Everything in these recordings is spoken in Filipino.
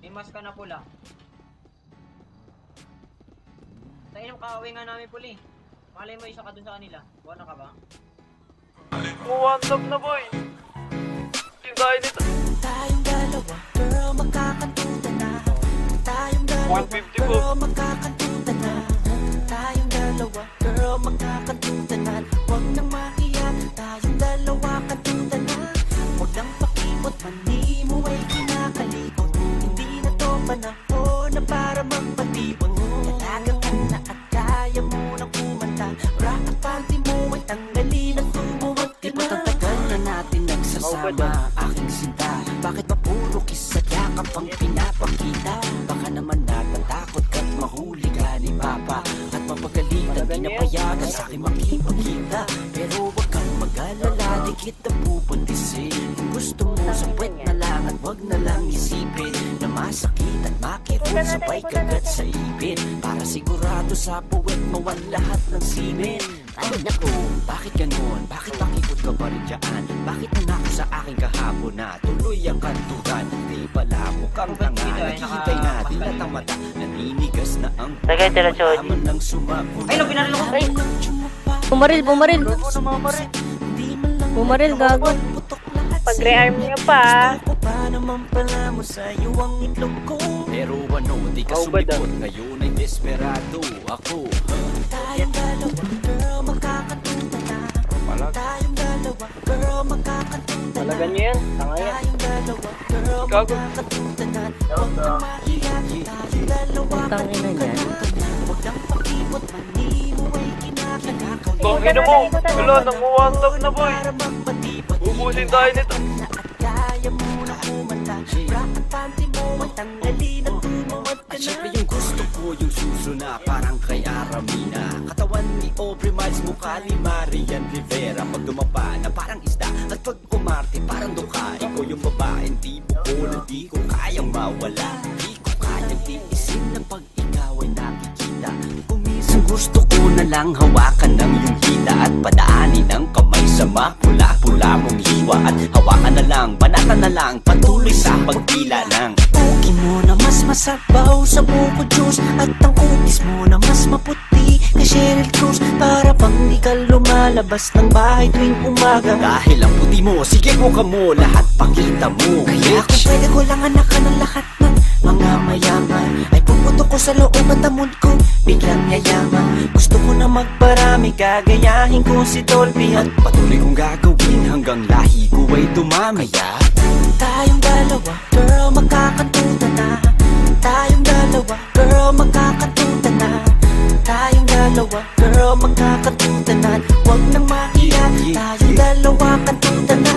May mask ka na pula. Sa inyong kaaway nga namin puli. Malay mo isa ka dun sa kanila. Buwan ka ba? One love na boy. Tindahin nito. Tayong dalawa, girl, magkakantutan na. Tayong dalawa, 150 po. girl, magkakantutan na. Tayong dalawa, girl, magkakantutan na. Huwag nang mahiya, tayong dalawa kantutan na. Huwag nang pakipot, mani mo ay kinakalikot. Hindi na to panahon na para magpatibot. Talaga ka na at kaya mo nang kumanta. Bra at panty mo ay tanggalin at tumuwag ka na. Ang tagal na natin nagsasama, aking sinta. Bakit ba puro kiss at yakap ang pinapakita? Baka naman natatakot ka't mahuli ka ni Papa. At mapagalitan, pinapayagan sa akin makipagkita. Pero wag kang mag-alala, di kita pupuntisin. Kung gusto mo sa puwet na lang at wag na lang isipin na masakit at makirot sabay kagat sa ipin. Para sigurado sa puwet mawal lahat ng simen. Ay naku, bakit ganun? Bakit pakipot ka pa rin dyan? Bakit nangako sa akin kahapon na tuloy ang kantutan? Di pala mukhang tanga, naghihintay na dilat ang mata. Naninigas na ang laman ng sumako. Ay, no, pinarilo ko. Ay, Bumaril. Bumaril, gago. Pag-rearm niya pa. Gusto ko pa naman pala mo sa'yo ang itlog ko. Pero ano, di ka sumikot. Ngayon ay desperado ako. Tayong dalawa, girl, magkakantutan na. Tayong dalawa, girl, magkakantutan na. Talaga niya yan. Tanga yan. Tayong dalawa, girl, magkakantutan na. Huwag kang mahiya, tayong dalawa kantutan na. Huwag lang pakipot, mani mo ay kinakalimutan. Bangin mo. Wala, nang one love na boy. Ubusin tayo nito. At kaya mo na kumanta. Bra at panty mo ay tanggalin at tumuwag ka At na. syempre yung gusto ko yung suso na parang kay Aramina. Katawan ni Aubrey Miles, mukha ni Marian Rivera. Pag dumapa na parang isda at pag umarte parang duka. Ikaw yung babaeng tipo ko na di ko kayang mawala. Di ko kayang tiisin na pag ikaw ay nakikita. Minsan gusto ko na lang hawakan ng iyong hita at padaanin ang kamay sa mapula-pula mong hiwa. At hawakan na lang, banatan na lang, patuloy sa pagpila ng Puki mo na mas masabaw sa buko juice. At ang cookies mo na mas maputi kay Sheryl Cruz. Para pang di ka lumalabas ng bahay tuwing umaga. dahil ang puti mo, sige buka mo, lahat pakita mo. Kaya kung pwede ko lang anak ka ng lahat ng mga mayaman, ay puputok ko sa loob at amod ko biglang yayaman. Gusto ko na magparami, gagayahin ko si Dolby. At Patuloy kong gagawin hanggang lahi ko ay dumami. Kaya tayong dalawa, girl, magkakantutan na. Tayong dalawa, girl, magkakantutan na. Tayong dalawa, girl, magkakantutan na. Huwag nang mahiya, tayong dalawa kantutan na.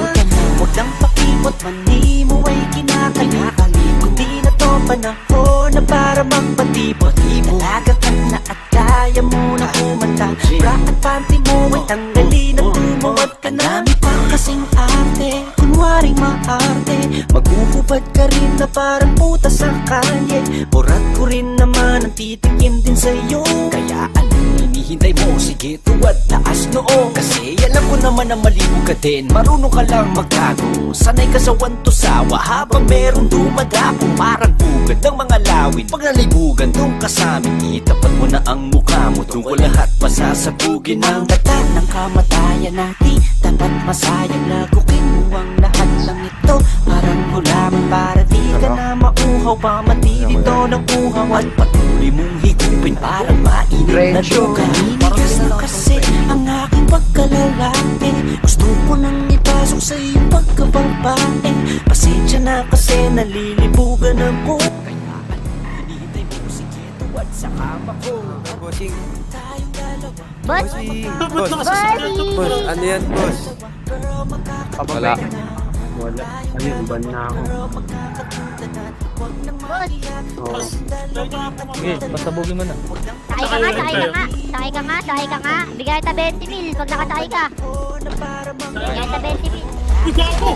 Huwag nang pakipot, mani mo ay kinakalikot. Hindi na to panahon na para magpatibot. Talaga ka na at kaya mo na kumanta. Bra at panty mo ay tanggalin at tumuwag ka na. Dami pa kasing arte, kunwaring maarte. Maghuhubad ka rin na parang puta sa kalye. Burat ko rin naman ang titikim din sa'yo. Kaya anong hinihintay mo? Sige tuwad taas noo. Kasi alam ko naman na malibog ka din. Marunong ka lang magtago. Sanay ka sa wantusawa habang merong dumadapo. Parang bugad ng mga lawin. Pag nalibugan doon ka sa amin, itapat mo na ang mukha mo. Doon ko lahat pasasabugin ng Ang data ng kamatayan natin, dapat masayang lagukin mo ang lahat ng ito. Parang hulaman para di ka na mauhaw pa matitito ng uhaw. At patuloy mong higupin parang mainit na duga. kaninigas na kasi ang aking pagkalalaki. Gusto ko nang ipasok sa iyong pagkababae. Pasensya na kasi nalilibugan ako. Kaya anong hinihintay mo? Sige tuwad sa kama ko. Bossing. Tayong dalawa, Boss! Boss. Boss, ano yan, boss? girl, magkakatutan Wala. na. Wala. Ano yun, ban na ako. Girl, magkakatutan na. Huwag nang mahiya, Oo. dalawa Sige, pasabugin mo na. Sakay ka nga. Bigay ta 20 mil pag nakasakay ka. Bigay ta 20 mil. Gago!